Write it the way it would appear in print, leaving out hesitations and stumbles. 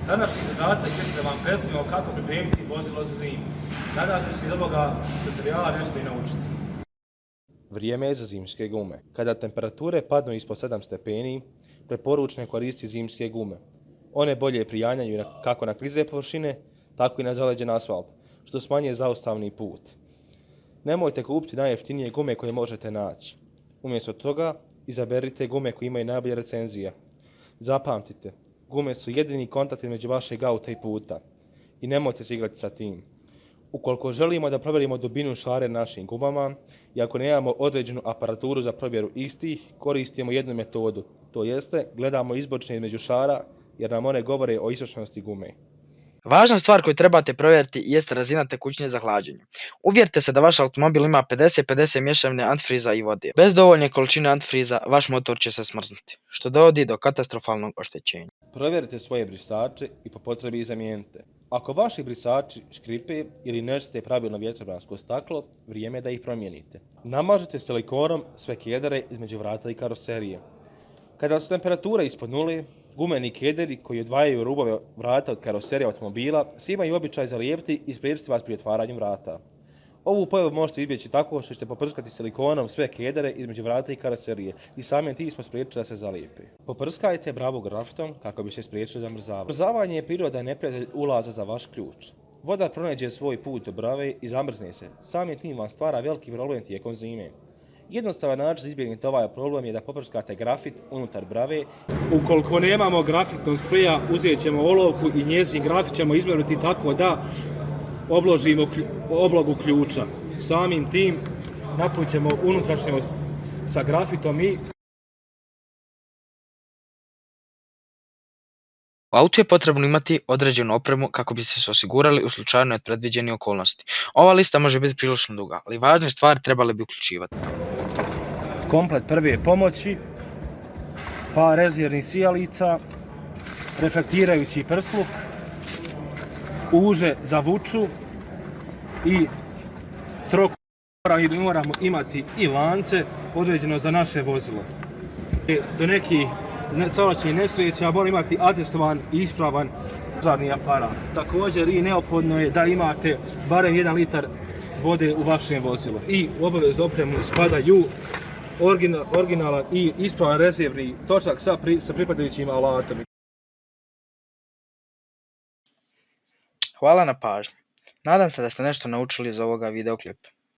Današnji zadatak jeste da vam predstavimo kako pripremiti vozilo za zimu. Nadam se da će iz ovoga tutoriala nešto i naučiti. Vrijeme je za zimske gume. Kada temperature padnu ispod 7 stepeni, preporučeno je koristiti zimske gume. One bolje prijanjaju kako na klize površine, tako i na zaleđen asfalt, što smanjuje zaustavni put. Nemojte kupiti najjeftinije gume koje možete naći. Umjesto toga, izaberite gume koje imaju najbolje recenzije. Zapamtite, gume su jedini kontakt između vašeg auta i puta. I nemojte se igrati sa tim. Ukoliko želimo da provjerimo dubinu šare našim gumama i ako nemamo određenu aparaturu za provjeru istih, koristimo jednu metodu, to jeste gledamo izbočne između šara jer nam one govore o istočnosti gume. Važna stvar koju trebate provjeriti jeste razina tekućine za hlađenje. Uvjerite se da vaš automobil ima 50-50 mješavine antifriza i vode. Bez dovoljne količine antifriza vaš motor će se smrznuti, što dovodi do katastrofalnog oštećenja. Provjerite svoje brisače i po potrebi ih zamijenite. Ako vaši brisači škripe ili ne čiste pravilno vjetrobransko staklo, vrijeme je da ih promijenite. Namažite silikonom sve kedere između vrata i karoserije. Kada su temperature ispod nule, gumeni kederi koji odvajaju rubove vrata od karoserije automobila svi imaju običaj zalijepiti i spriječiti vas pri otvaranju vrata. Ovu pojavu možete izbjeći tako što ćete poprskati silikonom sve kedere između vrata i karoserije i samim tim smo spriječili da se zalijepe. Poprskajte bravu grafitom kako bi se spriječili zamrzavanje. Zamrzavanje je prirodan neprijatelj ulaza za vaš ključ. Voda pronađe svoj put do brave i zamrzne se. Samim tim vam stvara veliki problem tijekom zime. Jednostavan način za izbjegniti ovaj problem je da poprskate grafit unutar brave. Ukoliko nemamo grafitnog spreja, uzet ćemo olovku i njezin grafit ćemo izmjeriti tako da obložimo oblogu ključa. Samim tim napunit ćemo unutrašnjost sa grafitom i U autu je potrebno imati određenu opremu kako biste se osigurali u slučaju nepredviđenih okolnosti. Ova lista može biti prilično duga, ali važne stvari trebali bi uključivati. komplet prve pomoći, par rezervnih sijalica, reflektirajući prsluk, uže za vuču i trok. Moramo imati i lance određeno za naše vozilo. Do nekih saobraćajnih nesreća moramo imati atestovan i ispravan požarni aparat. Također i neophodno je da imate barem 1 litar vode u vašem vozilu. I u obaveznu opremu spadaju originalan i ispravan rezervni točak sa pripadajućim alatom. Hvala na pažnji. Nadam se da ste nešto naučili iz ovoga videoklipa.